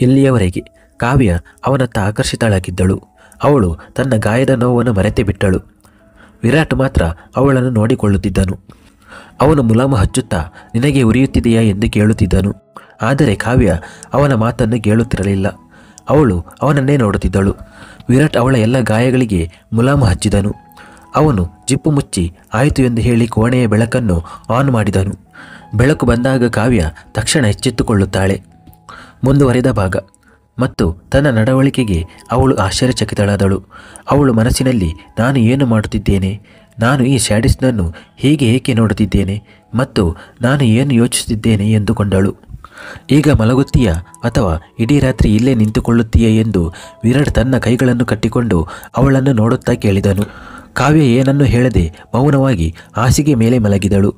ಇಲ್ಲಿಯವರೆಗೆ ಕಾವ್ಯ ಅವನತ್ತ ಆಕರ್ಷಿತಳಾಗಿದ್ದಳು. ಅವಳು ತನ್ನ ಗಾಯದ ನೋವನ್ನು ಮರೆತೇ ಬಿಟ್ಟಳು. ವಿರಾಟ್ ಮಾತ್ರ ಅವಳನ್ನು ನೋಡಿಕೊಳ್ಳುತ್ತಿದ್ದನು. ಅವನು ಮುಲಾಮು ಹಚ್ಚುತ್ತಾ ನಿನಗೆ ಉರಿಯುತ್ತಿದೆಯಾ ಎಂದು ಕೇಳುತ್ತಿದ್ದನು. ಆದರೆ ಕಾವ್ಯ ಅವನ ಮಾತನ್ನು ಕೇಳುತ್ತಿರಲಿಲ್ಲ. ಅವಳು ಅವನನ್ನೇ ನೋಡುತ್ತಿದ್ದಳು. ವಿರಾಟ್ ಅವಳ ಎಲ್ಲ ಗಾಯಗಳಿಗೆ ಮುಲಾಮು ಹಚ್ಚಿದನು. ಅವನು ಜಿಪ್ಪು ಮುಚ್ಚಿ ಆಯಿತು ಎಂದು ಹೇಳಿ ಕೋಣೆಯ ಬೆಳಕನ್ನು ಆನ್ ಮಾಡಿದನು. ಬೆಳಕು ಬಂದಾಗ ಕಾವ್ಯ ತಕ್ಷಣ ಎಚ್ಚೆತ್ತುಕೊಳ್ಳುತ್ತಾಳೆ. ಮುಂದುವರೆದ ಭಾಗ. ಮತ್ತು ತನ್ನ ನಡವಳಿಕೆಗೆ ಅವಳು ಆಶ್ಚರ್ಯಚಕಿತಳಾದಳು. ಅವಳು ಮನಸ್ಸಿನಲ್ಲಿ ನಾನು ಏನು ಮಾಡುತ್ತಿದ್ದೇನೆ, ನಾನು ಈ ಸ್ಯಾಡಿಸ್ನನ್ನು ಹೀಗೆ ಏಕೆ ನೋಡುತ್ತಿದ್ದೇನೆ ಮತ್ತು ನಾನು ಏನು ಯೋಚಿಸುತ್ತಿದ್ದೇನೆ ಎಂದುಕೊಂಡಳು. ಈಗ ಮಲಗುತ್ತೀಯಾ ಅಥವಾ ಇಡೀ ರಾತ್ರಿ ಇಲ್ಲೇ ನಿಂತುಕೊಳ್ಳುತ್ತೀಯೇ ಎಂದು ವಿರಾಟ್ ತನ್ನ ಕೈಗಳನ್ನು ಕಟ್ಟಿಕೊಂಡು ಅವಳನ್ನು ನೋಡುತ್ತಾ ಕೇಳಿದನು. ಕಾವ್ಯ ಏನನ್ನೂ ಹೇಳದೆ ಮೌನವಾಗಿ ಹಾಸಿಗೆ ಮೇಲೆ ಮಲಗಿದಳು.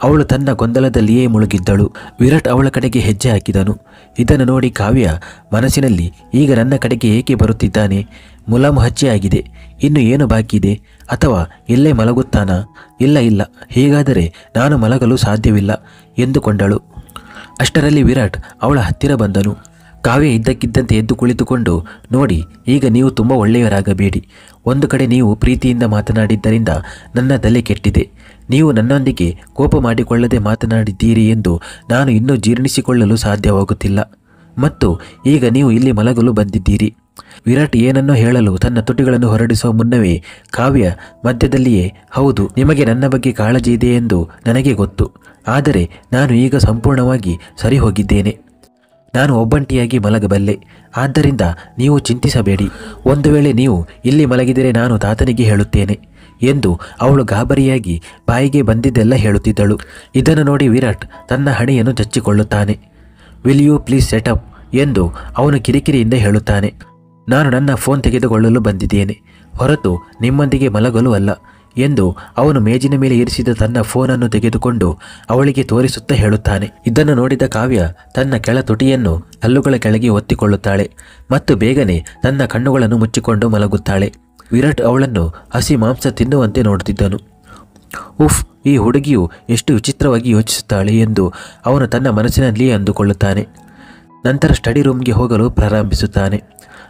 ಅವಳು ತನ್ನ ಗೊಂದಲದಲ್ಲಿಯೇ ಮುಳುಗಿದ್ದಳು. ವಿರಾಟ್ ಅವಳ ಕಡೆಗೆ ಹೆಜ್ಜೆ ಹಾಕಿದನು. ಇದನ್ನು ನೋಡಿ ಕಾವ್ಯ ಮನಸ್ಸಿನಲ್ಲಿ ಈಗ ನನ್ನ ಕಡೆಗೆ ಏಕೆ ಬರುತ್ತಿದ್ದಾನೆ, ಮುಲಾಮು ಹಚ್ಚಿ ಆಗಿದೆ, ಇನ್ನು ಏನು ಬಾಕಿ ಇದೆ, ಅಥವಾ ಇಲ್ಲೇ ಮಲಗುತ್ತಾನಾ? ಇಲ್ಲ, ಹೀಗಾದರೆ ನಾನು ಮಲಗಲು ಸಾಧ್ಯವಿಲ್ಲ ಎಂದುಕೊಂಡಳು. ಅಷ್ಟರಲ್ಲಿ ವಿರಾಟ್ ಅವಳ ಹತ್ತಿರ ಬಂದನು. ಕಾವ್ಯ ಇದ್ದಕ್ಕಿದ್ದಂತೆ ಎದ್ದು ಕುಳಿತುಕೊಂಡು, ನೋಡಿ, ಈಗ ನೀವು ತುಂಬ ಒಳ್ಳೆಯವರಾಗಬೇಡಿ. ಒಂದು ಕಡೆ ನೀವು ಪ್ರೀತಿಯಿಂದ ಮಾತನಾಡಿದ್ದರಿಂದ ನನ್ನ ತಲೆ ಕೆಟ್ಟಿದೆ. ನೀವು ನನ್ನೊಂದಿಗೆ ಕೋಪ ಮಾಡಿಕೊಳ್ಳದೆ ಮಾತನಾಡಿದ್ದೀರಿ ಎಂದು ನಾನು ಇನ್ನೂ ಜೀರ್ಣಿಸಿಕೊಳ್ಳಲು ಸಾಧ್ಯವಾಗುತ್ತಿಲ್ಲ. ಮತ್ತು ಈಗ ನೀವು ಇಲ್ಲಿ ಮಲಗಲು ಬಂದಿದ್ದೀರಿ. ವಿರಾಟ್ ಏನನ್ನೋ ಹೇಳಲು ತನ್ನ ತುಟಿಗಳನ್ನು ಹೊರಡಿಸುವ ಮುನ್ನವೇ ಕಾವ್ಯ ಮಧ್ಯದಲ್ಲಿಯೇ, ಹೌದು, ನಿಮಗೆ ನನ್ನ ಬಗ್ಗೆ ಕಾಳಜಿ ಇದೆ ಎಂದು ನನಗೆ ಗೊತ್ತು. ಆದರೆ ನಾನು ಈಗ ಸಂಪೂರ್ಣವಾಗಿ ಸರಿ ಹೋಗಿದ್ದೇನೆ. ನಾನು ಒಬ್ಬಂಟಿಯಾಗಿ ಮಲಗಬಲ್ಲೆ. ಆದ್ದರಿಂದ ನೀವು ಚಿಂತಿಸಬೇಡಿ. ಒಂದು ವೇಳೆ ನೀವು ಇಲ್ಲಿ ಮಲಗಿದರೆ ನಾನು ತಾತನಿಗೆ ಹೇಳುತ್ತೇನೆ ಎಂದು ಅವಳು ಗಾಬರಿಯಾಗಿ ಬಾಯಿಗೆ ಬಂದಿದ್ದೆಲ್ಲ ಹೇಳುತ್ತಿದ್ದಳು. ಇದನ್ನು ನೋಡಿ ವಿರಾಟ್ ತನ್ನ ಹಣೆಯನ್ನು ಚಚ್ಚಿಕೊಳ್ಳುತ್ತಾನೆ. ವಿಲ್ ಯು ಪ್ಲೀಸ್ ಸೆಟಪ್ ಎಂದು ಅವನು ಕಿರಿಕಿರಿಯಿಂದ ಹೇಳುತ್ತಾನೆ. ನಾನು ನನ್ನ ಫೋನ್ ತೆಗೆದುಕೊಳ್ಳಲು ಬಂದಿದ್ದೇನೆ, ಹೊರತು ನಿಮ್ಮೊಂದಿಗೆ ಮಲಗಲು ಅಲ್ಲ ಎಂದು ಅವನು ಮೇಜಿನ ಮೇಲೆ ಇರಿಸಿದ ತನ್ನ ಫೋನನ್ನು ತೆಗೆದುಕೊಂಡು ಅವಳಿಗೆ ತೋರಿಸುತ್ತಾ ಹೇಳುತ್ತಾನೆ. ಇದನ್ನು ನೋಡಿದ ಕಾವ್ಯ ತನ್ನ ಕೆಳ ತುಟಿಯನ್ನು ಹಲ್ಲುಗಳ ಕೆಳಗೆ ಒತ್ತಿಕೊಳ್ಳುತ್ತಾಳೆ ಮತ್ತು ಬೇಗನೆ ತನ್ನ ಕಣ್ಣುಗಳನ್ನು ಮುಚ್ಚಿಕೊಂಡು ಮಲಗುತ್ತಾಳೆ. ವಿರಾಟ್ ಅವಳನ್ನು ಹಸಿ ಮಾಂಸ ತಿನ್ನುವಂತೆ ನೋಡುತ್ತಿದ್ದನು. ಉಫ್, ಈ ಹುಡುಗಿಯು ಎಷ್ಟು ವಿಚಿತ್ರವಾಗಿ ಯೋಚಿಸುತ್ತಾಳೆ ಎಂದು ಅವನು ತನ್ನ ಮನಸ್ಸಿನಲ್ಲಿಯೇ ಅಂದುಕೊಳ್ಳುತ್ತಾನೆ. ನಂತರ ಸ್ಟಡಿ ರೂಮ್ಗೆ ಹೋಗಲು ಪ್ರಾರಂಭಿಸುತ್ತಾನೆ.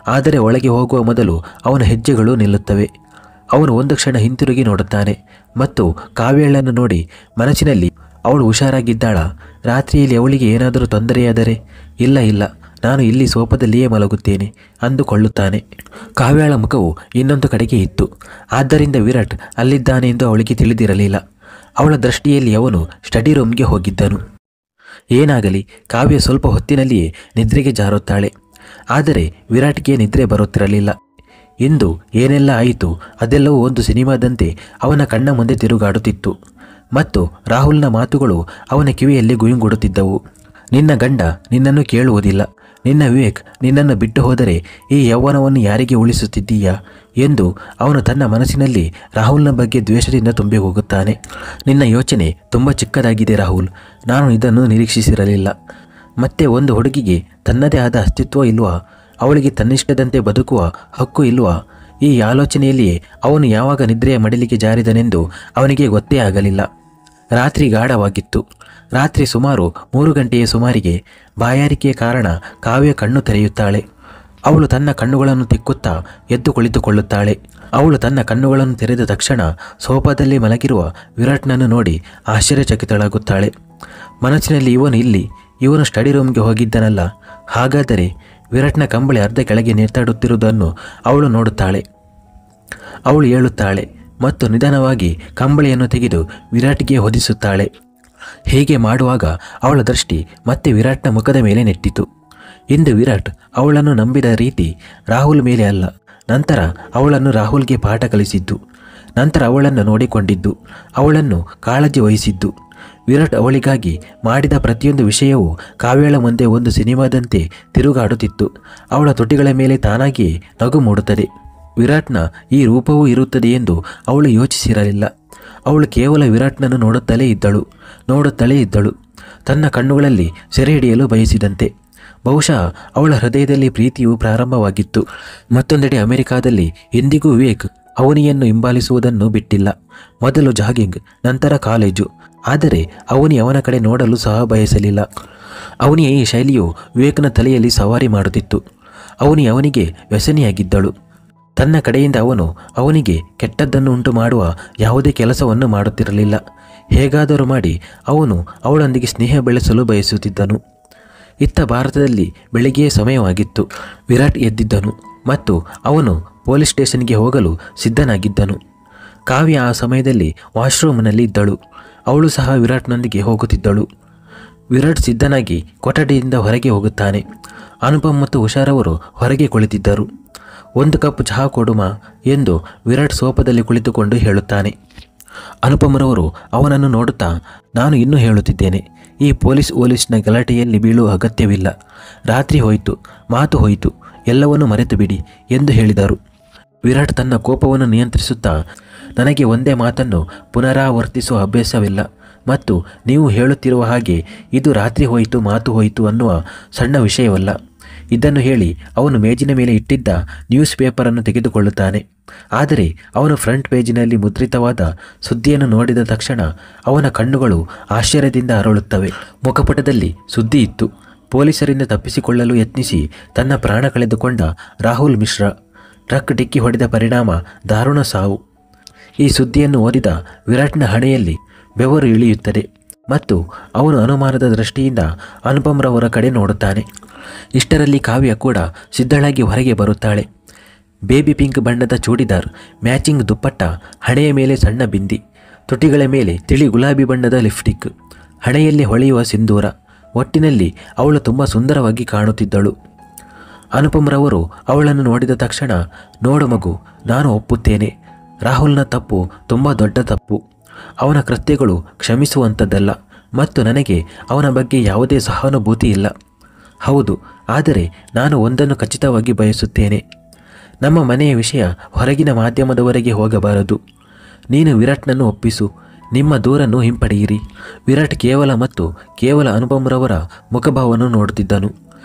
ಆದರೆ ಒಳಗೆ ಹೋಗುವ ಮೊದಲು ಅವನ ಹೆಜ್ಜೆಗಳು ನಿಲ್ಲುತ್ತವೆ. ಅವನು ಒಂದು ಕ್ಷಣ ಹಿಂತಿರುಗಿ ನೋಡುತ್ತಾನೆ ಮತ್ತು ಕಾವ್ಯಳನ್ನು ನೋಡಿ ಮನಸ್ಸಿನಲ್ಲಿ, ಅವಳು ಹುಷಾರಾಗಿದ್ದಾಳ? ರಾತ್ರಿಯಲ್ಲಿ ಅವಳಿಗೆ ಏನಾದರೂ ತೊಂದರೆಯಾದರೆ? ಇಲ್ಲ, ನಾನು ಇಲ್ಲಿ ಸೋಫಾದಲ್ಲಿಯೇ ಮಲಗುತ್ತೇನೆ ಅಂದುಕೊಳ್ಳುತ್ತಾನೆ. ಕಾವ್ಯಳ ಮುಖವು ಇನ್ನೊಂದು ಕಡೆಗೆ ಇತ್ತು. ಆದ್ದರಿಂದ ವಿರಾಟ್ ಅಲ್ಲಿದ್ದಾನೆ ಎಂದು ಅವಳಿಗೆ ತಿಳಿದಿರಲಿಲ್ಲ. ಅವಳ ದೃಷ್ಟಿಯಲ್ಲಿ ಅವನು ಸ್ಟಡಿ ರೂಮ್ಗೆ ಹೋಗಿದ್ದನು. ಏನಾಗಲಿ, ಕಾವ್ಯ ಸ್ವಲ್ಪ ಹೊತ್ತಿನಲ್ಲಿಯೇ ನಿದ್ರೆಗೆ ಜಾರುತ್ತಾಳೆ. ಆದರೆ ವಿರಾಟ್ಗೆ ನಿದ್ರೆ ಬರುತ್ತಿರಲಿಲ್ಲ. ಇಂದು ಏನೆಲ್ಲ ಆಯಿತು ಅದೆಲ್ಲವೂ ಒಂದು ಸಿನಿಮಾದಂತೆ ಅವನ ಕಣ್ಣ ಮುಂದೆ ತಿರುಗಾಡುತ್ತಿತ್ತು. ಮತ್ತು ರಾಹುಲ್ನ ಮಾತುಗಳು ಅವನ ಕಿವಿಯಲ್ಲಿ ಗುಯುಗುಡುತ್ತಿದ್ದವು. ನಿನ್ನ ಗಂಡ ನಿನ್ನನ್ನು ಕೇಳುವುದಿಲ್ಲ, ನಿನ್ನ ವಿವೇಕ್ ನಿನ್ನನ್ನು ಬಿಟ್ಟು ಹೋದರೆ ಈ ಯೌವನವನ್ನು ಯಾರಿಗೆ ಉಳಿಸುತ್ತಿದ್ದೀಯಾ ಎಂದು ಅವನು ತನ್ನ ಮನಸ್ಸಿನಲ್ಲಿ ರಾಹುಲ್ನ ಬಗ್ಗೆ ದ್ವೇಷದಿಂದ ತುಂಬಿ ಹೋಗುತ್ತಾನೆ. ನಿನ್ನ ಯೋಚನೆ ತುಂಬ ಚಿಕ್ಕದಾಗಿದೆ ರಾಹುಲ್, ನಾನು ಇದನ್ನು ನಿರೀಕ್ಷಿಸಿರಲಿಲ್ಲ. ಮತ್ತೆ ಒಂದು ಹುಡುಗಿಗೆ ತನ್ನದೇ ಆದ ಅಸ್ತಿತ್ವ ಇಲ್ವಾ? ಅವಳಿಗೆ ತನ್ನಿಷ್ಟದಂತೆ ಬದುಕುವ ಹಕ್ಕು ಇಲ್ವಾ? ಈ ಆಲೋಚನೆಯಲ್ಲಿಯೇ ಅವನು ಯಾವಾಗ ನಿದ್ರೆಯ ಮಡಿಲಿಗೆ ಜಾರಿದನೆಂದು ಅವನಿಗೆ ಗೊತ್ತೇ ಆಗಲಿಲ್ಲ. ರಾತ್ರಿ ಗಾಢವಾಗಿತ್ತು. ರಾತ್ರಿ ಸುಮಾರು 3 ಗಂಟೆಯ ಸುಮಾರಿಗೆ ಬಾಯಾರಿಕೆಯ ಕಾರಣ ಕಾವ್ಯ ಕಣ್ಣು ತೆರೆಯುತ್ತಾಳೆ. ಅವಳು ತನ್ನ ಕಣ್ಣುಗಳನ್ನು ತಿಕ್ಕುತ್ತಾ ಎದ್ದು ಕುಳಿತುಕೊಳ್ಳುತ್ತಾಳೆ. ಅವಳು ತನ್ನ ಕಣ್ಣುಗಳನ್ನು ತೆರೆದ ತಕ್ಷಣ ಸೋಫಾದಲ್ಲಿ ಮಲಗಿರುವ ವಿರಾಟ್ನನ್ನು ನೋಡಿ ಆಶ್ಚರ್ಯಚಕಿತಳಾಗುತ್ತಾಳೆ. ಮನಸ್ಸಿನಲ್ಲಿ, ಇವನು ಸ್ಟಡಿ ರೂಮ್ಗೆ ಹೋಗಿದ್ದನಲ್ಲ, ಹಾಗಾದರೆ ವಿರಾಟ್ನ ಕಂಬಳಿ ಅರ್ಧ ಕೆಳಗೆ ನೇತಾಡುತ್ತಿರುವುದನ್ನು ಅವಳು ನೋಡುತ್ತಾಳೆ. ಅವಳು ಏಳುತ್ತಾಳೆ ಮತ್ತು ನಿಧಾನವಾಗಿ ಕಂಬಳಿಯನ್ನು ತೆಗೆದು ವಿರಾಟ್ಗೆ ಹೊದಿಸುತ್ತಾಳೆ. ಹೀಗೆ ಮಾಡುವಾಗ ಅವಳ ದೃಷ್ಟಿ ಮತ್ತೆ ವಿರಾಟ್ನ ಮುಖದ ಮೇಲೆ ನೆಟ್ಟಿತು. ಇಂದು ವಿರಾಟ್ ಅವಳನ್ನು ನಂಬಿದ ರೀತಿ ರಾಹುಲ್ ಮೇಲೆ ಅಲ್ಲ, ನಂತರ ಅವಳನ್ನು ರಾಹುಲ್ಗೆ ಪಾಠ ಕಲಿಸಿದ್ದು, ನಂತರ ಅವಳನ್ನು ನೋಡಿಕೊಂಡಿದ್ದು, ಅವಳನ್ನು ಕಾಳಜಿ ವಹಿಸಿದ್ದು. ವಿರಾಟ್ ಅವಳಿಗಾಗಿ ಮಾಡಿದ ಪ್ರತಿಯೊಂದು ವಿಷಯವೂ ಕಾವ್ಯಳ ಮುಂದೆ ಒಂದು ಸಿನಿಮಾದಂತೆ ತಿರುಗಾಡುತ್ತಿತ್ತು. ಅವಳ ತುಟಿಗಳ ಮೇಲೆ ತಾನಾಗಿಯೇ ನಗು ಮೂಡುತ್ತದೆ. ವಿರಾಟ್ನ ಈ ರೂಪವೂ ಇರುತ್ತದೆ ಎಂದು ಅವಳು ಯೋಚಿಸಿರಲಿಲ್ಲ. ಅವಳು ಕೇವಲ ವಿರಾಟ್ನನ್ನು ನೋಡುತ್ತಲೇ ಇದ್ದಳು, ತನ್ನ ಕಣ್ಣುಗಳಲ್ಲಿ ಸೆರೆ ಹಿಡಿಯಲು ಬಯಸಿದಂತೆ. ಬಹುಶಃ ಅವಳ ಹೃದಯದಲ್ಲಿ ಪ್ರೀತಿಯು ಪ್ರಾರಂಭವಾಗಿತ್ತು. ಮತ್ತೊಂದೆಡೆ ಅಮೆರಿಕಾದಲ್ಲಿ ಎಂದಿಗೂ ವಿವೇಕ್ ಅವನಿಯನ್ನು ಹಿಂಬಾಲಿಸುವುದನ್ನು ಬಿಟ್ಟಿಲ್ಲ. ಮೊದಲು ಜಾಗಿಂಗ್, ನಂತರ ಕಾಲೇಜು, ಆದರೆ ಅವನಿ ಅವನ ಕಡೆ ನೋಡಲು ಸಹ ಬಯಸಲಿಲ್ಲ. ಅವನಿಯ ಈ ಶೈಲಿಯು ವಿವೇಕನ ತಲೆಯಲ್ಲಿ ಸವಾರಿ ಮಾಡುತ್ತಿತ್ತು. ಅವನಿಗೆ ವ್ಯಸನಿಯಾಗಿದ್ದಳು. ತನ್ನ ಕಡೆಯಿಂದ ಅವನಿಗೆ ಕೆಟ್ಟದ್ದನ್ನು ಉಂಟು ಮಾಡುವ ಯಾವುದೇ ಕೆಲಸವನ್ನು ಮಾಡುತ್ತಿರಲಿಲ್ಲ. ಹೇಗಾದರೂ ಮಾಡಿ ಅವನು ಅವಳೊಂದಿಗೆ ಸ್ನೇಹ ಬೆಳೆಸಲು ಬಯಸುತ್ತಿದ್ದನು. ಇತ್ತ ಭಾರತದಲ್ಲಿ ಬೆಳಗ್ಗೆಯ ಸಮಯವಾಗಿತ್ತು. ವಿರಾಟ್ ಎದ್ದಿದ್ದನು ಮತ್ತು ಅವನು ಪೊಲೀಸ್ ಸ್ಟೇಷನ್ಗೆ ಹೋಗಲು ಸಿದ್ಧನಾಗಿದ್ದನು. ಕಾವ್ಯ ಆ ಸಮಯದಲ್ಲಿ ವಾಶ್ರೂಮ್ನಲ್ಲಿ ಇದ್ದಳು. ಅವಳು ಸಹ ವಿರಾಟ್ನೊಂದಿಗೆ ಹೋಗುತ್ತಿದ್ದಳು. ವಿರಾಟ್ ಸಿದ್ಧನಾಗಿ ಕೊಠಡಿಯಿಂದ ಹೊರಗೆ ಹೋಗುತ್ತಾನೆ. ಅನುಪಮ್ ಮತ್ತು ಹುಷಾರವರು ಹೊರಗೆ ಕುಳಿತಿದ್ದರು. 1 ಕಪ್ ಚಹಾ ಕೊಡುಮಾ ಎಂದು ವಿರಾಟ್ ಸೋಫಾದಲ್ಲಿ ಕುಳಿತುಕೊಂಡು ಹೇಳುತ್ತಾನೆ. ಅನುಪಮರವರು ಅವನನ್ನು ನೋಡುತ್ತಾ, ನಾನು ಇನ್ನೂ ಹೇಳುತ್ತಿದ್ದೇನೆ, ಈ ಪೊಲೀಸ್ನ ಗಲಾಟೆಯಲ್ಲಿ ಬೀಳುವ ಅಗತ್ಯವಿಲ್ಲ. ರಾತ್ರಿ ಹೋಯಿತು, ಮಾತು ಹೋಯಿತು, ಎಲ್ಲವನ್ನೂ ಮರೆತು ಬಿಡಿ ಎಂದು ಹೇಳಿದರು. ವಿರಾಟ್ ತನ್ನ ಕೋಪವನ್ನು ನಿಯಂತ್ರಿಸುತ್ತಾ, ನನಗೆ ಒಂದೇ ಮಾತನ್ನು ಪುನರಾವರ್ತಿಸುವ ಅಭ್ಯಾಸವಿಲ್ಲ ಮತ್ತು ನೀವು ಹೇಳುತ್ತಿರುವ ಹಾಗೆ ಇದು ರಾತ್ರಿ ಹೋಯಿತು ಮಾತು ಹೋಯಿತು ಅನ್ನುವ ಸಣ್ಣ ವಿಷಯವಲ್ಲ. ಇದನ್ನು ಹೇಳಿ ಅವನು ಮೇಜಿನ ಮೇಲೆ ಇಟ್ಟಿದ್ದ ನ್ಯೂಸ್ ಪೇಪರನ್ನು ತೆಗೆದುಕೊಳ್ಳುತ್ತಾನೆ. ಆದರೆ ಅವನು ಫ್ರಂಟ್ ಪೇಜಿನಲ್ಲಿ ಮುದ್ರಿತವಾದ ಸುದ್ದಿಯನ್ನು ನೋಡಿದ ತಕ್ಷಣ ಅವನ ಕಣ್ಣುಗಳು ಆಶ್ಚರ್ಯದಿಂದ ಅರಳುತ್ತವೆ. ಮುಖಪುಟದಲ್ಲಿ ಸುದ್ದಿ ಇತ್ತು. ಪೊಲೀಸರಿಂದ ತಪ್ಪಿಸಿಕೊಳ್ಳಲು ಯತ್ನಿಸಿ ತನ್ನ ಪ್ರಾಣ ಕಳೆದುಕೊಂಡ ರಾಹುಲ್ ಮಿಶ್ರಾ, ಟ್ರಕ್ ಡಿಕ್ಕಿ ಹೊಡೆದ ಪರಿಣಾಮ ದಾರುಣ ಸಾವು. ಈ ಸುದ್ದಿಯನ್ನು ಓದಿದ ವಿರಾಟ್ನ ಹಣೆಯಲ್ಲಿ ಬೆವರು ಇಳಿಯುತ್ತದೆ ಮತ್ತು ಅವನು ಅನುಮಾನದ ದೃಷ್ಟಿಯಿಂದ ಅನುಪಮ್ರವರ ಕಡೆ ನೋಡುತ್ತಾನೆ. ಇಷ್ಟರಲ್ಲಿ ಕಾವ್ಯ ಕೂಡ ಸಿದ್ಧಳಾಗಿ ಹೊರಗೆ ಬರುತ್ತಾಳೆ. ಬೇಬಿ ಪಿಂಕ್ ಬಣ್ಣದ ಚೂಡಿದಾರ್, ಮ್ಯಾಚಿಂಗ್ ದುಪ್ಪಟ್ಟ, ಹಣೆಯ ಮೇಲೆ ಸಣ್ಣ ಬಿಂದಿ, ತುಟಿಗಳ ಮೇಲೆ ತಿಳಿ ಗುಲಾಬಿ ಬಣ್ಣದ ಲಿಪ್ಸ್ಟಿಕ್, ಹಣೆಯಲ್ಲಿ ಹೊಳೆಯುವ ಸಿಂಧೂರ. ಒಟ್ಟಿನಲ್ಲಿ ಅವಳು ತುಂಬ ಸುಂದರವಾಗಿ ಕಾಣುತ್ತಿದ್ದಳು. ಅನುಪಮ್ರವರು ಅವಳನ್ನು ನೋಡಿದ ತಕ್ಷಣ, ನೋಡು ಮಗು, ನಾನು ಒಪ್ಪುತ್ತೇನೆ. ರಾಹುಲ್ನ ತಪ್ಪು ತುಂಬ ದೊಡ್ಡ ತಪ್ಪು. ಅವನ ಕೃತ್ಯಗಳು ಕ್ಷಮಿಸುವಂಥದ್ದಲ್ಲ ಮತ್ತು ನನಗೆ ಅವನ ಬಗ್ಗೆ ಯಾವುದೇ ಸಹಾನುಭೂತಿ ಇಲ್ಲ. ಹೌದು, ಆದರೆ ನಾನು ಒಂದನ್ನು ಖಚಿತವಾಗಿ ಬಯಸುತ್ತೇನೆ. ನಮ್ಮ ಮನೆಯ ವಿಷಯ ಹೊರಗಿನ ಮಾಧ್ಯಮದವರೆಗೆ ಹೋಗಬಾರದು. ನೀನು ವಿರಾಟ್ನನ್ನು ಒಪ್ಪಿಸು, ನಿಮ್ಮ ದೂರನ್ನು ಹಿಂಪಡೆಯಿರಿ. ವಿರಾಟ್ ಕೇವಲ ಅನುಪಮ್ರವರ ಮುಖಭಾವವನ್ನು ನೋಡುತ್ತಿದ್ದನು.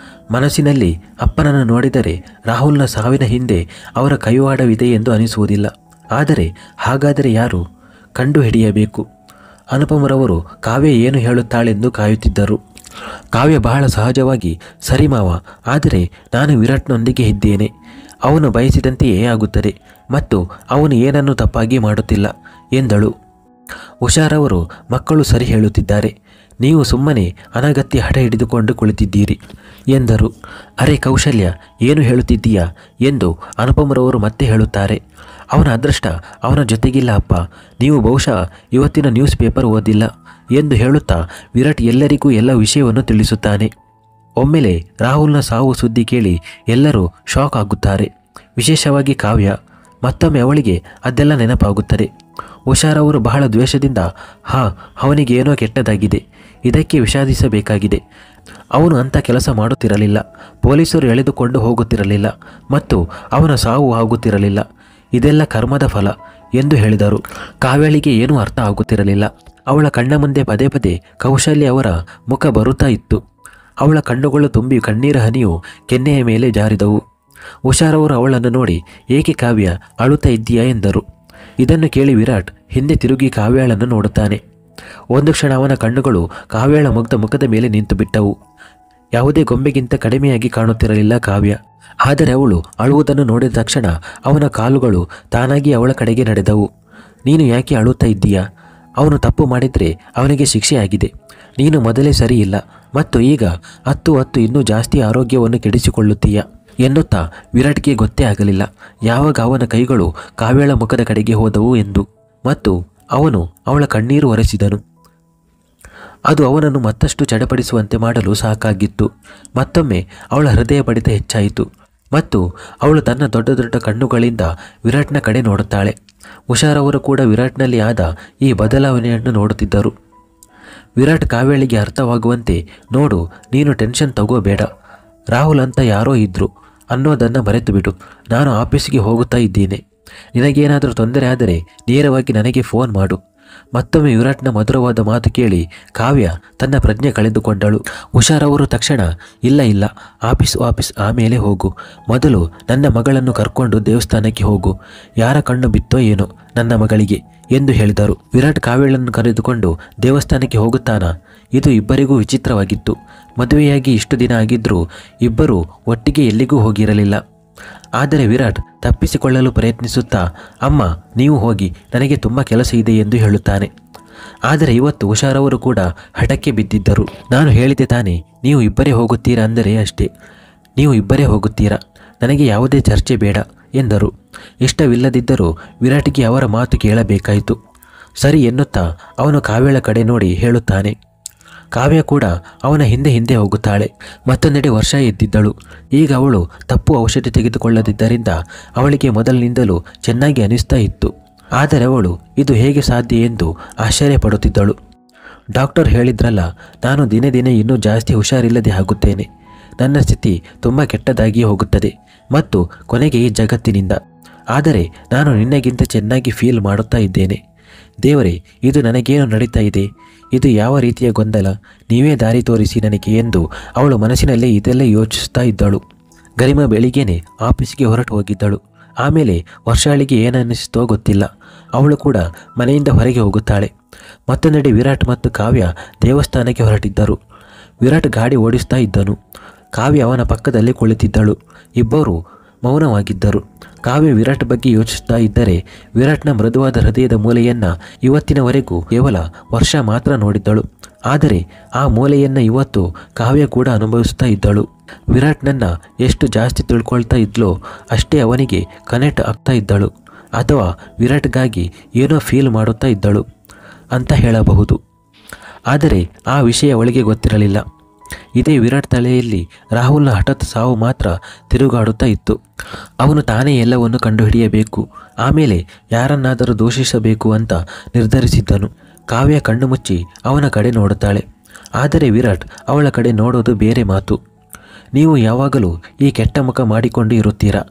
ಮನಸ್ಸಿನಲ್ಲಿ ಅಪ್ಪನನ್ನು ನೋಡಿದರೆ ರಾಹುಲ್ನ ಸಾವಿನ ಹಿಂದೆ ಅವರ ಕೈವಾಡವಿದೆ ಎಂದು ಅನಿಸುವುದಿಲ್ಲ. ಆದರೆ ಹಾಗಾದರೆ ಯಾರು? ಕಂಡುಹಿಡಿಯಬೇಕು. ಅನುಪಮ್ರವರು ಕಾವ್ಯ ಏನು ಹೇಳುತ್ತಾಳೆಂದು ಕಾಯುತ್ತಿದ್ದರು. ಕಾವ್ಯ ಬಹಳ ಸಹಜವಾಗಿ, ಸರಿ ಮಾವ, ಆದರೆ ನಾನು ವಿರಾಟ್ನೊಂದಿಗೆ ಇದ್ದೇನೆ. ಅವನು ಬಯಸಿದಂತೆಯೇ ಆಗುತ್ತದೆ ಮತ್ತು ಅವನು ಏನನ್ನೂ ತಪ್ಪಾಗಿ ಮಾಡುತ್ತಿಲ್ಲ ಎಂದಳು. ಹುಷಾರವರು, ಮಕ್ಕಳು ಸರಿ ಹೇಳುತ್ತಿದ್ದಾರೆ, ನೀವು ಸುಮ್ಮನೆ ಅನಗತ್ಯ ಹಠ ಹಿಡಿದುಕೊಂಡು ಕುಳಿತಿದ್ದೀರಿ ಎಂದರು. ಅರೆ ಕೌಶಲ್ಯ, ಏನು ಹೇಳುತ್ತಿದ್ದೀಯಾ ಎಂದು ಅನುಪಮ್ರವರು ಮತ್ತೆ ಹೇಳುತ್ತಾರೆ. ಅವನ ಅದೃಷ್ಟ ಅವನ ಜೊತೆಗಿಲ್ಲ ಅಪ್ಪ, ನೀವು ಬಹುಶಃ ಇವತ್ತಿನ ನ್ಯೂಸ್ ಪೇಪರ್ ಓದಿಲ್ಲ ಎಂದು ಹೇಳುತ್ತಾ ವಿರಾಟ್ ಎಲ್ಲರಿಗೂ ಎಲ್ಲ ವಿಷಯವನ್ನು ತಿಳಿಸುತ್ತಾನೆ. ಒಮ್ಮೆಲೆ ರಾಹುಲ್ನ ಸಾವು ಸುದ್ದಿ ಕೇಳಿ ಎಲ್ಲರೂ ಶಾಕ್ ಆಗುತ್ತಾರೆ. ವಿಶೇಷವಾಗಿ ಕಾವ್ಯ. ಮತ್ತೊಮ್ಮೆ ಅವಳಿಗೆ ಅದೆಲ್ಲ ನೆನಪಾಗುತ್ತದೆ. ಹುಷಾರವರು ಬಹಳ ದ್ವೇಷದಿಂದ, ಅವನಿಗೆ ಏನೋ ಕೆಟ್ಟದಾಗಿದೆ, ಇದಕ್ಕೆ ವಿಷಾದಿಸಬೇಕಾಗಿದೆ. ಅವನು ಅಂಥ ಕೆಲಸ ಮಾಡುತ್ತಿರಲಿಲ್ಲ, ಪೊಲೀಸರು ಎಳೆದುಕೊಂಡು ಹೋಗುತ್ತಿರಲಿಲ್ಲ ಮತ್ತು ಅವನ ಸಾವು ಆಗುತ್ತಿರಲಿಲ್ಲ. ಇದೆಲ್ಲ ಕರ್ಮದ ಫಲ ಎಂದು ಹೇಳಿದರು. ಕಾವ್ಯಳಿಗೆ ಏನೂ ಅರ್ಥ ಆಗುತ್ತಿರಲಿಲ್ಲ. ಅವಳ ಕಣ್ಣ ಮುಂದೆ ಪದೇ ಪದೇ ಕೌಶಲ್ಯ ಅವರ ಮುಖ ಬರುತ್ತಾ ಇತ್ತು. ಅವಳ ಕಣ್ಣುಗಳು ತುಂಬಿ ಕಣ್ಣೀರ ಹನಿಯು ಕೆನ್ನೆಯ ಮೇಲೆ ಜಾರಿದವು. ಹುಷಾರವರು ಅವಳನ್ನು ನೋಡಿ, ಏಕೆ ಕಾವ್ಯ, ಅಳುತ್ತಾ ಇದ್ದೀಯಾ ಎಂದರು. ಇದನ್ನು ಕೇಳಿ ವಿರಾಟ್ ಹಿಂದೆ ತಿರುಗಿ ಕಾವ್ಯಾಳನ್ನು ನೋಡುತ್ತಾನೆ. ಒಂದು ಕ್ಷಣ ಅವನ ಕಣ್ಣುಗಳು ಕಾವ್ಯಾಳ ಮುಖದ ಮೇಲೆ ನಿಂತು ಬಿಟ್ಟವು. ಯಾವುದೇ ಗೊಂಬೆಗಿಂತ ಕಡಿಮೆಯಾಗಿ ಕಾಣುತ್ತಿರಲಿಲ್ಲ ಕಾವ್ಯ. ಆದರೆ ಅವಳು ಅಳುವುದನ್ನು ನೋಡಿದ ತಕ್ಷಣ ಅವನ ಕಾಲುಗಳು ತಾನಾಗಿ ಅವಳ ಕಡೆಗೆ ನಡೆದವು. ನೀನು ಯಾಕೆ ಅಳುತ್ತಾ ಇದ್ದೀಯಾ? ಅವನು ತಪ್ಪು ಮಾಡಿದರೆ ಅವನಿಗೆ ಶಿಕ್ಷೆಯಾಗಿದೆ. ನೀನು ಮೊದಲೇ ಸರಿ ಇಲ್ಲ ಮತ್ತು ಈಗ ಹತ್ತು ಇನ್ನೂ ಜಾಸ್ತಿ ಆರೋಗ್ಯವನ್ನು ಕೆಡಿಸಿಕೊಳ್ಳುತ್ತೀಯ ಎನ್ನುತ್ತಾ ವಿರಾಟ್ಗೆ ಗೊತ್ತೇ ಆಗಲಿಲ್ಲ ಯಾವಾಗ ಅವನ ಕೈಗಳು ಕಾವ್ಯಾಳ ಮುಖದ ಕಡೆಗೆ ಹೋದವು ಎಂದು. ಮತ್ತು ಅವನು ಅವಳ ಕಣ್ಣೀರು ಒರೆಸಿದನು. ಅದು ಅವನನ್ನು ಮತ್ತಷ್ಟು ಚಡಪಡಿಸುವಂತೆ ಮಾಡಲು ಸಾಕಾಗಿತ್ತು. ಮತ್ತೊಮ್ಮೆ ಅವಳ ಹೃದಯ ಬಡಿತ ಹೆಚ್ಚಾಯಿತು ಮತ್ತು ಅವಳು ತನ್ನ ದೊಡ್ಡ ದೊಡ್ಡ ಕಣ್ಣುಗಳಿಂದ ವಿರಾಟ್ನ ಕಡೆ ನೋಡುತ್ತಾಳೆ. ಹುಷಾರವರು ಕೂಡ ವಿರಾಟ್ನಲ್ಲಿ ಆದ ಈ ಬದಲಾವಣೆಯನ್ನು ನೋಡುತ್ತಿದ್ದರು. ವಿರಾಟ್ ಕಾವ್ಯಾಳಿಗೆ ಅರ್ಥವಾಗುವಂತೆ, ನೋಡು, ನೀನು ಟೆನ್ಷನ್ ತಗೋಬೇಡ, ರಾಹುಲ್ ಅಂತ ಯಾರೋ ಇದ್ರು ಅನ್ನೋದನ್ನು ಮರೆತು ಬಿಡು. ನಾನು ಆಫೀಸಿಗೆ ಹೋಗುತ್ತಾ ಇದ್ದೀನಿ. ನಿನಗೇನಾದರೂ ತೊಂದರೆ ಆದರೆ ನೇರವಾಗಿ ನನಗೆ ಫೋನ್ ಮಾಡು. ಮತ್ತೊಮ್ಮೆ ವಿರಾಟ್ನ ಮಧುರವಾದ ಮಾತು ಕೇಳಿ ಕಾವ್ಯ ತನ್ನ ಪ್ರಜ್ಞೆ ಕಳೆದುಕೊಂಡಳು. ಹುಷಾರವರು ತಕ್ಷಣ, ಇಲ್ಲ, ಆಫೀಸ್ ಆಮೇಲೆ ಹೋಗು, ಮೊದಲು ನನ್ನ ಮಗಳನ್ನು ಕರ್ಕೊಂಡು ದೇವಸ್ಥಾನಕ್ಕೆ ಹೋಗು. ಯಾರ ಕಣ್ಣು ಬಿತ್ತೋ ಏನೋ ನನ್ನ ಮಗಳಿಗೆ ಎಂದು ಹೇಳಿದರು. ವಿರಾಟ್ ಕಾವ್ಯಳನ್ನು ಕರೆದುಕೊಂಡು ದೇವಸ್ಥಾನಕ್ಕೆ ಹೋಗುತ್ತಾನ. ಇದು ಇಬ್ಬರಿಗೂ ವಿಚಿತ್ರವಾಗಿತ್ತು. ಮದುವೆಯಾಗಿ ಇಷ್ಟು ದಿನ ಆಗಿದ್ದರೂ ಇಬ್ಬರೂ ಒಟ್ಟಿಗೆ ಎಲ್ಲಿಗೂ ಹೋಗಿರಲಿಲ್ಲ. ಆದರೆ ವಿರಾಟ್ ತಪ್ಪಿಸಿಕೊಳ್ಳಲು ಪ್ರಯತ್ನಿಸುತ್ತಾ, ಅಮ್ಮ ನೀವು ಹೋಗಿ, ನನಗೆ ತುಂಬ ಕೆಲಸ ಇದೆ ಎಂದು ಹೇಳುತ್ತಾನೆ. ಆದರೆ ಇವತ್ತು ಉಷಾರವರು ಕೂಡ ಹಠಕ್ಕೆ ಬಿದ್ದಿದ್ದರು. ನಾನು ಹೇಳಿದೆ ತಾನೇ, ನೀವು ಇಬ್ಬರೇ ಹೋಗುತ್ತೀರಾ ಅಂದರೆ ಅಷ್ಟೇ, ನೀವು ಇಬ್ಬರೇ ಹೋಗುತ್ತೀರಾ, ನನಗೆ ಯಾವುದೇ ಚರ್ಚೆ ಬೇಡ ಎಂದರು. ಇಷ್ಟವಿಲ್ಲದಿದ್ದರೂ ವಿರಾಟ್ಗೆ ಅವರ ಮಾತು ಕೇಳಬೇಕಾಯಿತು. ಸರಿ ಎನ್ನುತ್ತಾ ಅವನು ಕಾವ್ಯಳ ಕಡೆ ನೋಡಿ ಹೇಳುತ್ತಾನೆ. ಕಾವ್ಯ ಕೂಡ ಅವನ ಹಿಂದೆ ಹಿಂದೆ ಹೋಗುತ್ತಾಳೆ. ಮತ್ತೊಂದೆಡೆ ವರ್ಷ ಎದ್ದಿದ್ದಳು. ಈಗ ಅವಳು ತಪ್ಪು ಔಷಧಿ ತೆಗೆದುಕೊಳ್ಳದಿದ್ದರಿಂದ ಅವಳಿಗೆ ಮೊದಲಿನಿಂದಲೂ ಚೆನ್ನಾಗಿ ಅನಿಸ್ತಾ ಇತ್ತು. ಆದರೆ ಅವಳು ಇದು ಹೇಗೆ ಸಾಧ್ಯ ಎಂದು ಆಶ್ಚರ್ಯಪಡುತ್ತಿದ್ದಳು. ಡಾಕ್ಟರ್ ಹೇಳಿದ್ರಲ್ಲ, ನಾನು ದಿನೇ ದಿನೇ ಇನ್ನೂ ಜಾಸ್ತಿ ಹುಷಾರಿಲ್ಲದೆ ಆಗುತ್ತೇನೆ. ನನ್ನ ಸ್ಥಿತಿ ತುಂಬ ಕೆಟ್ಟದಾಗಿ ಹೋಗುತ್ತದೆ ಮತ್ತು ಕೊನೆಗೆ ಈ ಜಗತ್ತಿನಿಂದ. ಆದರೆ ನಾನು ನಿನ್ನಗಿಂತ ಚೆನ್ನಾಗಿ ಫೀಲ್ ಮಾಡುತ್ತಾ ಇದ್ದೇನೆ. ದೇವರೇ, ಇದು ನನಗೇನು ನಡೀತಾ ಇದೆ? ಇದು ಯಾವ ರೀತಿಯ ಗೊಂದಲ? ನೀವೇ ದಾರಿ ತೋರಿಸಿ ನನಗೆ ಎಂದು ಅವಳು ಮನಸ್ಸಿನಲ್ಲೇ ಇದೆಲ್ಲ ಯೋಚಿಸ್ತಾ ಇದ್ದಳು. ಗರಿಮಾ ಬೆಳಿಗ್ಗೆನೆ ಆಫೀಸ್ಗೆ ಹೊರಟು ಹೋಗಿದ್ದಳು. ಆಮೇಲೆ ವರ್ಷಾಳಿಗೆ ಏನನ್ನಿಸ್ತೋ ಗೊತ್ತಿಲ್ಲ, ಅವಳು ಕೂಡ ಮನೆಯಿಂದ ಹೊರಗೆ ಹೋಗುತ್ತಾಳೆ. ಮತ್ತೊಂದೆಡೆ ವಿರಾಟ್ ಮತ್ತು ಕಾವ್ಯ ದೇವಸ್ಥಾನಕ್ಕೆ ಹೊರಟಿದ್ದರು. ವಿರಾಟ್ ಗಾಡಿ ಓಡಿಸ್ತಾ ಇದ್ದನು. ಕಾವ್ಯ ಅವನ ಪಕ್ಕದಲ್ಲಿ ಕುಳಿತಿದ್ದಳು. ಇಬ್ಬರು ಮೌನವಾಗಿದ್ದರು. ಕಾವ್ಯ ವಿರಾಟ್ ಬಗ್ಗೆ ಯೋಚಿಸ್ತಾ ಇದ್ದರೆ ವಿರಾಟ್ನ ಮೃದುವಾದ ಹೃದಯದ ಮೂಲೆಯನ್ನು ಇವತ್ತಿನವರೆಗೂ ಕೇವಲ ವರ್ಷ ಮಾತ್ರ ನೋಡಿದ್ದಳು. ಆದರೆ ಆ ಮೂಲೆಯನ್ನು ಇವತ್ತು ಕಾವ್ಯ ಕೂಡ ಅನುಭವಿಸ್ತಾ ಇದ್ದಳು. ವಿರಾಟ್ನನ್ನು ಎಷ್ಟು ಜಾಸ್ತಿ ತಿಳ್ಕೊಳ್ತಾ ಇದ್ಲೋ ಅಷ್ಟೇ ಅವನಿಗೆ ಕನೆಕ್ಟ್ ಆಗ್ತಾ ಇದ್ದಳು. ಅಥವಾ ವಿರಾಟ್ಗಾಗಿ ಏನೋ ಫೀಲ್ ಮಾಡುತ್ತಾ ಇದ್ದಳು ಅಂತ ಹೇಳಬಹುದು. ಆದರೆ ಆ ವಿಷಯ ಅವಳಿಗೆ ಗೊತ್ತಿರಲಿಲ್ಲ. ಇದೇ ವಿರಾಟ್ ತಲೆಯಲ್ಲಿ ರಾಹುಲ್ನ ಹಠಾತ್ ಸಾವು ಮಾತ್ರ ತಿರುಗಾಡುತ್ತಾ ಇತ್ತು. ಅವನು ತಾನೇ ಎಲ್ಲವನ್ನು ಕಂಡುಹಿಡಿಯಬೇಕು, ಆಮೇಲೆ ಯಾರನ್ನಾದರೂ ದೂಷಿಸಬೇಕು ಅಂತ ನಿರ್ಧರಿಸಿದ್ದನು. ಕಾವ್ಯ ಕಣ್ಣು ಮುಚ್ಚಿ ಅವನ ಕಡೆ ನೋಡುತ್ತಾಳೆ. ಆದರೆ ವಿರಾಟ್ ಅವಳ ಕಡೆ ನೋಡೋದು ಬೇರೆ ಮಾತು. ನೀವು ಯಾವಾಗಲೂ ಈ ಕೆಟ್ಟ ಮುಖ ಮಾಡಿಕೊಂಡು ಇರುತ್ತೀರಾ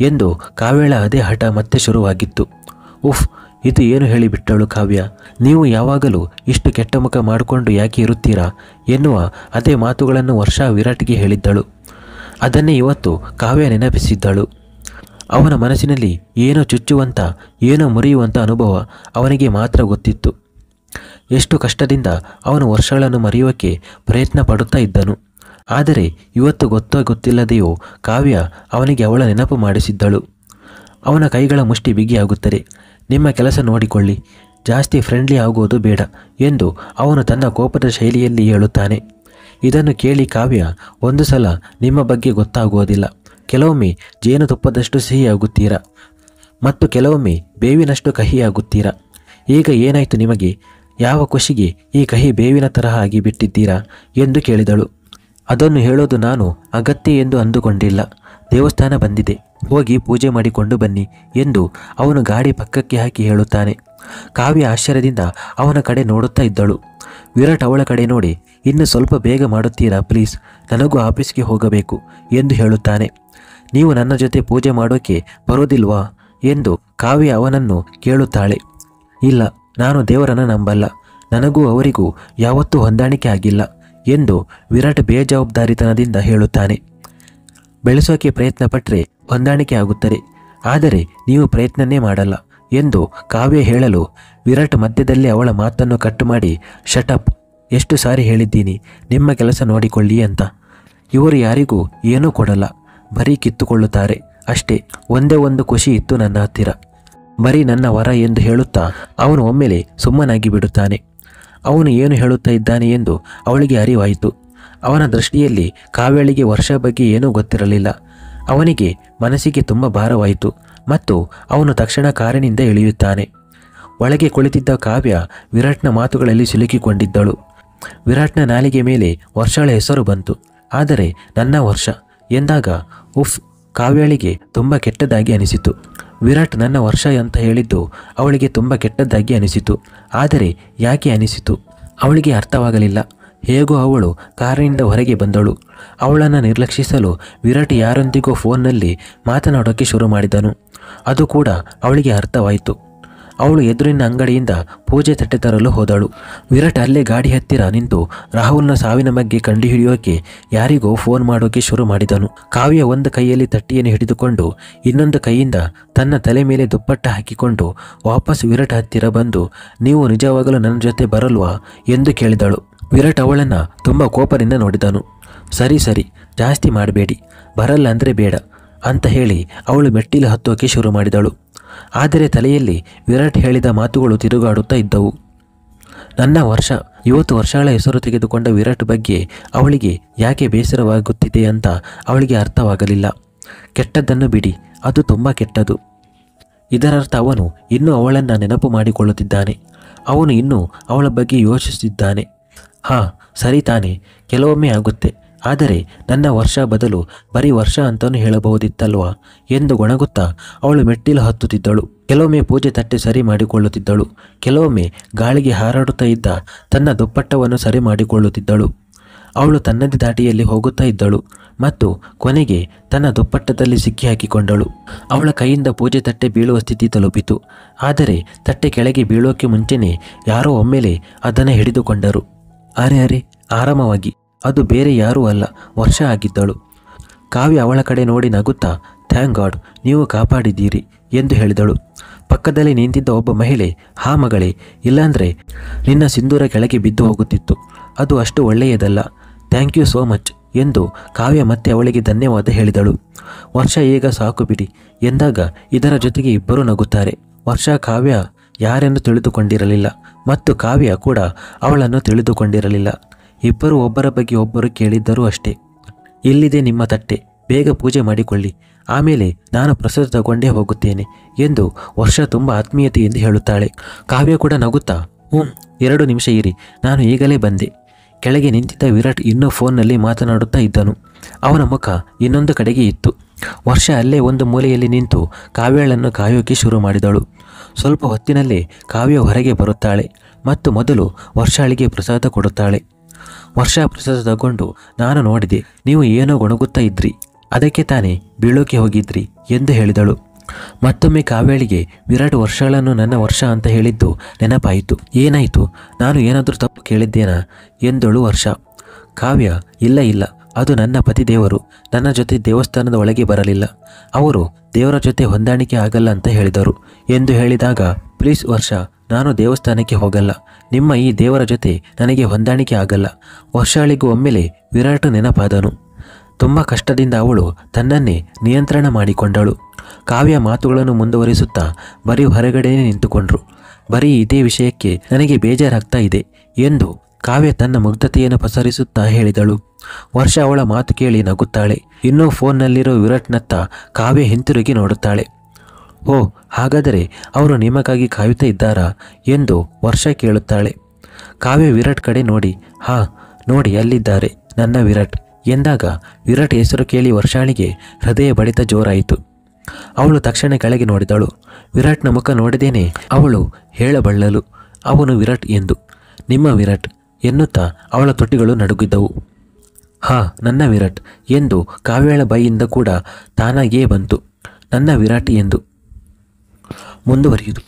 ಎಂದು ಕಾವ್ಯಳ ಅದೇ ಹಠ ಮತ್ತೆ ಶುರುವಾಗಿತ್ತು. ಉಫ್, ಇದು ಏನು ಹೇಳಿಬಿಟ್ಟಳು ಕಾವ್ಯ. ನೀವು ಯಾವಾಗಲೂ ಇಷ್ಟು ಕೆಟ್ಟ ಮುಖ ಮಾಡಿಕೊಂಡು ಯಾಕೆ ಇರುತ್ತೀರಾ ಎನ್ನುವ ಅದೇ ಮಾತುಗಳನ್ನು ವರ್ಷ ವಿರಾಟ್ಗೆ ಹೇಳಿದ್ದಳು. ಅದನ್ನೇ ಇವತ್ತು ಕಾವ್ಯ ನೆನಪಿಸಿದ್ದಳು. ಅವನ ಮನಸ್ಸಿನಲ್ಲಿ ಏನೋ ಚುಚ್ಚುವಂಥ, ಏನೋ ಮುರಿಯುವಂಥ ಅನುಭವ ಅವನಿಗೆ ಮಾತ್ರ ಗೊತ್ತಿತ್ತು. ಎಷ್ಟು ಕಷ್ಟದಿಂದ ಅವನು ವರ್ಷಗಳನ್ನು ಮರೆಯೋಕ್ಕೆ ಪ್ರಯತ್ನ ಪಡುತ್ತಾ ಇದ್ದನು. ಆದರೆ ಇವತ್ತು ಗೊತ್ತೋ ಗೊತ್ತಿಲ್ಲದೆಯೋ ಕಾವ್ಯ ಅವನಿಗೆ ಅವಳ ನೆನಪು ಮಾಡಿಸಿದ್ದಳು. ಅವನ ಕೈಗಳ ಮುಷ್ಟಿ ಬಿಗಿಯಾಗುತ್ತದೆ. ನಿಮ್ಮ ಕೆಲಸ ನೋಡಿಕೊಳ್ಳಿ, ಜಾಸ್ತಿ ಫ್ರೆಂಡ್ಲಿ ಆಗೋದು ಬೇಡ ಎಂದು ಅವನು ತನ್ನ ಕೋಪದ ಶೈಲಿಯಲ್ಲಿ ಹೇಳುತ್ತಾನೆ. ಇದನ್ನು ಕೇಳಿ ಕಾವ್ಯ, ಒಂದು ಸಲ ನಿಮ್ಮ ಬಗ್ಗೆ ಗೊತ್ತಾಗುವುದಿಲ್ಲ. ಕೆಲವೊಮ್ಮೆ ಜೇನುತುಪ್ಪದಷ್ಟು ಸಿಹಿಯಾಗುತ್ತೀರಾ ಮತ್ತು ಕೆಲವೊಮ್ಮೆ ಬೇವಿನಷ್ಟು ಕಹಿಯಾಗುತ್ತೀರಾ. ಈಗ ಏನಾಯಿತು ನಿಮಗೆ? ಯಾವ ಖುಷಿಗೆ ಈ ಕಹಿ ಬೇವಿನ ತರಹ ಆಗಿಬಿಟ್ಟಿದ್ದೀರಾ ಎಂದು ಕೇಳಿದಳು. ಅದನ್ನು ಹೇಳೋದು ನಾನು ಅಗತ್ಯ ಎಂದು ಅಂದುಕೊಂಡಿಲ್ಲ. ದೇವಸ್ಥಾನ ಬಂದಿದೆ, ಹೋಗಿ ಪೂಜೆ ಮಾಡಿಕೊಂಡು ಬನ್ನಿ ಎಂದು ಅವನು ಗಾಡಿ ಪಕ್ಕಕ್ಕೆ ಹಾಕಿ ಹೇಳುತ್ತಾನೆ. ಕಾವ್ಯ ಆಶ್ಚರ್ಯದಿಂದ ಅವನ ಕಡೆ ನೋಡುತ್ತಾ ಇದ್ದಳು. ವಿರಾಟ್ ಅವಳ ಕಡೆ ನೋಡಿ, ಇನ್ನು ಸ್ವಲ್ಪ ಬೇಗ ಮಾಡುತ್ತೀರಾ ಪ್ಲೀಸ್, ನನಗೂ ಆಫೀಸ್ಗೆ ಹೋಗಬೇಕು ಎಂದು ಹೇಳುತ್ತಾನೆ. ನೀವು ನನ್ನ ಜೊತೆ ಪೂಜೆ ಮಾಡೋಕ್ಕೆ ಬರೋದಿಲ್ವಾ ಎಂದು ಕಾವ್ಯ ಅವನನ್ನು ಕೇಳುತ್ತಾಳೆ. ಇಲ್ಲ, ನಾನು ದೇವರನ್ನು ನಂಬಲ್ಲ, ನನಗೂ ಅವರಿಗೂ ಯಾವತ್ತೂ ಹೊಂದಾಣಿಕೆ ಆಗಿಲ್ಲ ಎಂದು ವಿರಾಟ್ ಬೇಜವಾಬ್ದಾರಿತನದಿಂದ ಹೇಳುತ್ತಾನೆ. ಬೆಳೆಸೋಕೆ ಪ್ರಯತ್ನ ಪಟ್ಟರೆ ಹೊಂದಾಣಿಕೆ ಆಗುತ್ತದೆ, ಆದರೆ ನೀವು ಪ್ರಯತ್ನನೇ ಮಾಡಲ್ಲ ಎಂದು ಕಾವ್ಯ ಹೇಳಲು ವಿರಾಟ್ ಮಧ್ಯದಲ್ಲಿ ಅವಳ ಮಾತನ್ನು ಕಟ್ಟು ಮಾಡಿ, ಶಟಪ್, ಎಷ್ಟು ಸಾರಿ ಹೇಳಿದ್ದೀನಿ ನಿಮ್ಮ ಕೆಲಸ ನೋಡಿಕೊಳ್ಳಿ ಅಂತ. ಇವರು ಯಾರಿಗೂ ಏನೂ ಕೊಡಲ್ಲ, ಬರೀ ಕಿತ್ತುಕೊಳ್ಳುತ್ತಾರೆ ಅಷ್ಟೇ. ಒಂದೇ ಒಂದು ಖುಷಿ ಇತ್ತು ನನ್ನ ಹತ್ತಿರ, ಬರೀ ನನ್ನ ವರ ಎಂದು ಹೇಳುತ್ತಾ ಅವನು ಒಮ್ಮೆಲೆ ಸುಮ್ಮನಾಗಿ ಬಿಡುತ್ತಾನೆ. ಅವನು ಏನು ಹೇಳುತ್ತಾ ಇದ್ದಾನೆ ಎಂದು ಅವಳಿಗೆ ಅರಿವಾಯಿತು. ಅವನ ದೃಷ್ಟಿಯಲ್ಲಿ ಕಾವ್ಯಳಿಗೆ ವರ್ಷ ಬಗ್ಗೆ ಏನೂ ಗೊತ್ತಿರಲಿಲ್ಲ. ಅವನಿಗೆ ಮನಸ್ಸಿಗೆ ತುಂಬ ಭಾರವಾಯಿತು ಮತ್ತು ಅವನು ತಕ್ಷಣ ಕಾರಿನಿಂದ ಇಳಿಯುತ್ತಾನೆ. ಒಳಗೆ ಕುಳಿತಿದ್ದ ಕಾವ್ಯ ವಿರಾಟ್ನ ಮಾತುಗಳಲ್ಲಿ ಸಿಲುಕಿಕೊಂಡಿದ್ದಳು. ವಿರಾಟ್ನ ನಾಲಿಗೆ ಮೇಲೆ ವರ್ಷಳ ಹೆಸರು ಬಂತು. ಆದರೆ ನನ್ನ ವರ್ಷ ಎಂದಾಗ ಉಫ್, ಕಾವ್ಯಳಿಗೆ ತುಂಬ ಕೆಟ್ಟದಾಗಿ ಅನಿಸಿತು. ವಿರಾಟ್ ನನ್ನ ವರ್ಷ ಅಂತ ಹೇಳಿದ್ದು ಅವಳಿಗೆ ತುಂಬ ಕೆಟ್ಟದ್ದಾಗಿ ಅನಿಸಿತು. ಆದರೆ ಯಾಕೆ ಅನಿಸಿತು ಅವಳಿಗೆ ಅರ್ಥವಾಗಲಿಲ್ಲ. ಹೇಗೋ ಅವಳು ಕಾರಿನಿಂದ ಹೊರಗೆ ಬಂದಳು. ಅವಳನ್ನು ನಿರ್ಲಕ್ಷಿಸಲು ವಿರಾಟ್ ಯಾರೊಂದಿಗೋ ಫೋನ್ನಲ್ಲಿ ಮಾತನಾಡೋಕ್ಕೆ ಶುರು ಮಾಡಿದನು. ಅದು ಕೂಡ ಅವಳಿಗೆ ಅರ್ಥವಾಯಿತು. ಅವಳು ಎದುರಿನ ಅಂಗಡಿಯಿಂದ ಪೂಜೆ ತಟ್ಟೆ ತರಲು ಹೋದಳು. ವಿರಾಟ್ ಅಲ್ಲೇ ಗಾಡಿ ಹತ್ತಿರ ನಿಂತು ರಾಹುಲ್ನ ಸಾವಿನ ಬಗ್ಗೆ ಕಂಡುಹಿಡಿಯೋಕೆ ಯಾರಿಗೋ ಫೋನ್ ಮಾಡೋಕೆ ಶುರು ಮಾಡಿದನು. ಕಾವ್ಯ ಒಂದು ಕೈಯಲ್ಲಿ ತಟ್ಟಿಯನ್ನು ಹಿಡಿದುಕೊಂಡು ಇನ್ನೊಂದು ಕೈಯಿಂದ ತನ್ನ ತಲೆ ಮೇಲೆ ದುಪ್ಪಟ್ಟ ಹಾಕಿಕೊಂಡು ವಾಪಸ್ ವಿರಾಟ್ ಹತ್ತಿರ ಬಂದು, ನೀವು ನಿಜವಾಗಲೂ ನನ್ನ ಜೊತೆ ಬರಲ್ವಾ ಎಂದು ಕೇಳಿದಳು. ವಿರಾಟ್ ಅವಳನ್ನು ತುಂಬ ಕೋಪದಿಂದ ನೋಡಿದನು. ಸರಿ ಸರಿ, ಜಾಸ್ತಿ ಮಾಡಬೇಡಿ, ಬರಲ್ಲ ಅಂದರೆ ಬೇಡ ಅಂತ ಹೇಳಿ ಅವಳು ಮೆಟ್ಟಿಲು ಹತ್ತೋಕೆ ಶುರು ಮಾಡಿದಳು. ಆದರೆ ತಲೆಯಲ್ಲಿ ವಿರಾಟ್ ಹೇಳಿದ ಮಾತುಗಳು ತಿರುಗಾಡುತ್ತಾ ಇದ್ದವು. ನನ್ನ ವರ್ಷ, ಇವತ್ತು ವರ್ಷಗಳ ಹೆಸರು ತೆಗೆದುಕೊಂಡ ವಿರಾಟ್ ಬಗ್ಗೆ ಅವಳಿಗೆ ಯಾಕೆ ಬೇಸರವಾಗುತ್ತಿದೆ ಅಂತ ಅವಳಿಗೆ ಅರ್ಥವಾಗಲಿಲ್ಲ. ಕೆಟ್ಟದ್ದನ್ನು ಬಿಡಿ, ಅದು ತುಂಬ ಕೆಟ್ಟದು. ಇದರರ್ಥ ಅವನು ಇನ್ನೂ ಅವಳನ್ನು ನೆನಪು ಮಾಡಿಕೊಳ್ಳುತ್ತಿದ್ದಾನೆ. ಅವನು ಇನ್ನೂ ಅವಳ ಬಗ್ಗೆ ಯೋಚಿಸುತ್ತಿದ್ದಾನೆ. ಹಾಂ, ಸರಿ ತಾನೆ, ಕೆಲವೊಮ್ಮೆ ಆಗುತ್ತೆ. ಆದರೆ ನನ್ನ ವರ್ಷ ಬದಲು ಬರೀ ವರ್ಷ ಅಂತಲೂ ಹೇಳಬಹುದಿತ್ತಲ್ವಾ ಎಂದು ಗೊಣಗುತ್ತಾ ಅವಳು ಮೆಟ್ಟಿಲು ಹತ್ತುತ್ತಿದ್ದಳು. ಕೆಲವೊಮ್ಮೆ ಪೂಜೆ ತಟ್ಟೆ ಸರಿ ಮಾಡಿಕೊಳ್ಳುತ್ತಿದ್ದಳು. ಕೆಲವೊಮ್ಮೆ ಗಾಳಿಗೆ ಹಾರಾಡುತ್ತಾ ಇದ್ದ ತನ್ನ ದುಪ್ಪಟ್ಟವನ್ನು ಸರಿ ಮಾಡಿಕೊಳ್ಳುತ್ತಿದ್ದಳು. ಅವಳು ತನ್ನದೇ ದಾಟಿಯಲ್ಲಿ ಹೋಗುತ್ತಾ ಇದ್ದಳು ಮತ್ತು ಕೊನೆಗೆ ತನ್ನ ದುಪ್ಪಟ್ಟದಲ್ಲಿ ಸಿಕ್ಕಿ ಹಾಕಿಕೊಂಡಳು. ಅವಳ ಕೈಯಿಂದ ಪೂಜೆ ತಟ್ಟೆ ಬೀಳುವ ಸ್ಥಿತಿ ತಲುಪಿತು. ಆದರೆ ತಟ್ಟೆ ಕೆಳಗೆ ಬೀಳೋಕೆ ಮುಂಚೆನೇ ಯಾರೋ ಒಮ್ಮೆಲೆ ಅದನ್ನು ಹಿಡಿದುಕೊಂಡರು. ಅರೆ, ಆರಾಮವಾಗಿ, ಅದು ಬೇರೆ ಯಾರೂ ಅಲ್ಲ, ವರ್ಷ ಆಗಿದ್ದಳು. ಕಾವ್ಯ ಅವಳ ಕಡೆ ನೋಡಿ ನಗುತ್ತಾ, ಥ್ಯಾಂಕ್ ಗಾಡ್, ನೀವು ಕಾಪಾಡಿದ್ದೀರಿ ಎಂದು ಹೇಳಿದಳು. ಪಕ್ಕದಲ್ಲಿ ನಿಂತಿದ್ದ ಒಬ್ಬ ಮಹಿಳೆ, ಹಾ ಮಗಳೇ, ಇಲ್ಲಾಂದರೆ ನಿನ್ನ ಸಿಂಧೂರ ಕೆಳಗೆ ಬಿದ್ದು ಹೋಗುತ್ತಿತ್ತು. ಅದು ಅಷ್ಟು ಒಳ್ಳೆಯದಲ್ಲ. ಥ್ಯಾಂಕ್ ಯು ಸೋ ಮಚ್ ಎಂದು ಕಾವ್ಯ ಮತ್ತೆ ಅವಳಿಗೆ ಧನ್ಯವಾದ ಹೇಳಿದಳು. ವರ್ಷ ಈಗ ಸಾಕು ಬಿಡಿ ಎಂದಾಗ ಇದರ ಜೊತೆಗೆ ಇಬ್ಬರೂ ನಗುತ್ತಾರೆ. ವರ್ಷ ಕಾವ್ಯ ಯಾರೆಂದು ತಿಳಿದುಕೊಂಡಿರಲಿಲ್ಲ ಮತ್ತು ಕಾವ್ಯ ಕೂಡ ಅವಳನ್ನು ತಿಳಿದುಕೊಂಡಿರಲಿಲ್ಲ. ಇಬ್ಬರು ಒಬ್ಬರ ಬಗ್ಗೆ ಒಬ್ಬರು ಕೇಳಿದ್ದರೂ ಅಷ್ಟೇ. ಇಲ್ಲಿದೆ ನಿಮ್ಮ ತಟ್ಟೆ, ಬೇಗ ಪೂಜೆ ಮಾಡಿಕೊಳ್ಳಿ, ಆಮೇಲೆ ನಾನು ಪ್ರಸಾದ ತಗೊಂಡೇ ಹೋಗುತ್ತೇನೆ ಎಂದು ವರ್ಷ ತುಂಬ ಆತ್ಮೀಯತೆಯಿಂದ ಹೇಳುತ್ತಾಳೆ. ಕಾವ್ಯ ಕೂಡ ನಗುತ್ತಾ, 2 ನಿಮಿಷ ಇರಿ, ನಾನು ಈಗಲೇ ಬಂದೆ. ಕೆಳಗೆ ನಿಂತಿದ್ದ ವಿರಾಟ್ ಇನ್ನೂ ಫೋನ್ನಲ್ಲಿ ಮಾತನಾಡುತ್ತಾ ಇದ್ದನು. ಅವನ ಮುಖ ಇನ್ನೊಂದು ಕಡೆಗೆ ಇತ್ತು. ವರ್ಷ ಅಲ್ಲೇ ಒಂದು ಮೂಲೆಯಲ್ಲಿ ನಿಂತು ಕಾವ್ಯಳನ್ನು ಕಾಯೋಕೆ ಶುರು ಮಾಡಿದಳು. ಸ್ವಲ್ಪ ಹೊತ್ತಿನಲ್ಲೇ ಕಾವ್ಯ ಹೊರಗೆ ಬರುತ್ತಾಳೆ ಮತ್ತು ಮೊದಲು ವರ್ಷಾಳಿಗೆ ಪ್ರಸಾದ ಕೊಡುತ್ತಾಳೆ. ವರ್ಷ ಪ್ರಸಾದ ತಗೊಂಡು, ನಾನು ನೋಡಿದೆ, ನೀವು ಏನೋ ಗೊಣಗುತ್ತಾ ಇದ್ರಿ, ಅದಕ್ಕೆ ತಾನೇ ಬೀಳೋಕೆ ಹೋಗಿದ್ರಿ ಎಂದು ಹೇಳಿದಳು. ಮತ್ತೊಮ್ಮೆ ಕಾವ್ಯಳಿಗೆ ವಿರಾಟ್ ವರ್ಷಗಳನ್ನು ನನ್ನ ವರ್ಷ ಅಂತ ಹೇಳಿದ್ದು ನೆನಪಾಯಿತು. ಏನಾಯಿತು, ನಾನು ಏನಾದರೂ ತಪ್ಪು ಕೇಳಿದ್ದೇನಾ ಎಂದಳು ವರ್ಷ. ಕಾವ್ಯ, ಇಲ್ಲ, ಅದು ನನ್ನ ಪತಿದೇವರು ನನ್ನ ಜೊತೆ ದೇವಸ್ಥಾನದ ಒಳಗೆ ಬರಲಿಲ್ಲ. ಅವರು ದೇವರ ಜೊತೆ ಹೊಂದಾಣಿಕೆ ಆಗಲ್ಲ ಅಂತ ಹೇಳಿದರು ಎಂದು ಹೇಳಿದಾಗ, ಪ್ಲೀಸ್ ವರ್ಷ, ನಾನು ದೇವಸ್ಥಾನಕ್ಕೆ ಹೋಗಲ್ಲ. ನಿಮ್ಮ ಈ ದೇವರ ಜೊತೆ ನನಗೆ ಹೊಂದಾಣಿಕೆ ಆಗಲ್ಲ. ವರ್ಷಾಳಿಗೂ ಒಮ್ಮೆಲೆ ವಿರಾಟ್ ನೆನಪಾದನು. ತುಂಬ ಕಷ್ಟದಿಂದ ಅವಳು ತನ್ನನ್ನೇ ನಿಯಂತ್ರಣ ಮಾಡಿಕೊಂಡಳು. ಕಾವ್ಯ ಮಾತುಗಳನ್ನು ಮುಂದುವರಿಸುತ್ತಾ ಬರೀ ಹೊರಗಡೆಯೇ ನಿಂತುಕೊಂಡ್ರು. ಬರೀ ಇದೇ ವಿಷಯಕ್ಕೆ ನನಗೆ ಬೇಜಾರಾಗ್ತಾ ಇದೆ ಎಂದು ಕಾವ್ಯ ತನ್ನ ಮುಗ್ಧತೆಯನ್ನು ಪಸರಿಸುತ್ತಾ ಹೇಳಿದಳು. ವರ್ಷ ಅವಳ ಮಾತು ಕೇಳಿ ನಗುತ್ತಾಳೆ. ಇನ್ನೂ ಫೋನ್ನಲ್ಲಿರೋ ವಿರಾಟ್ನತ್ತ ಕಾವ್ಯ ಹಿಂತಿರುಗಿ ನೋಡುತ್ತಾಳೆ. ಓ, ಹಾಗಾದರೆ ಅವರು ನಿಮಗಾಗಿ ಕಾಯುತ್ತಾ ಇದ್ದಾರಾ ಎಂದು ವರ್ಷ ಕೇಳುತ್ತಾಳೆ. ಕಾವ್ಯ ವಿರಾಟ್ ಕಡೆ ನೋಡಿ, ಹಾ ನೋಡಿ, ಅಲ್ಲಿದ್ದಾರೆ ನನ್ನ ವಿರಾಟ್ ಎಂದಾಗ ವಿರಾಟ್ ಹೆಸರು ಕೇಳಿ ವರ್ಷಾಳಿಗೆ ಹೃದಯ ಬಡಿತ ಜೋರಾಯಿತು. ಅವಳು ತಕ್ಷಣ ಕೆಳಗೆ ನೋಡಿದಳು. ವಿರಾಟ್ನ ಮುಖ ನೋಡಿದೇನೆ ಅವಳು ಹೇಳಬಳ್ಳಲು, ಅವನು ವಿರಾಟ್ ಎಂದು. ನಿಮ್ಮ ವಿರಾಟ್ ಎನ್ನುತ್ತಾ ಅವಳ ತುಟಿಗಳು ನಡುಗಿದ್ದವು. ಹಾ, ನನ್ನ ವಿರಾಟ್ ಎಂದು ಕಾವ್ಯಳ ಬಾಯಿಯಿಂದ ಕೂಡ ತಾನಾಗಿಯೇ ಬಂತು, ನನ್ನ ವಿರಾಟ್ ಎಂದು. ಮುಂದುವರಿಯುವುದು.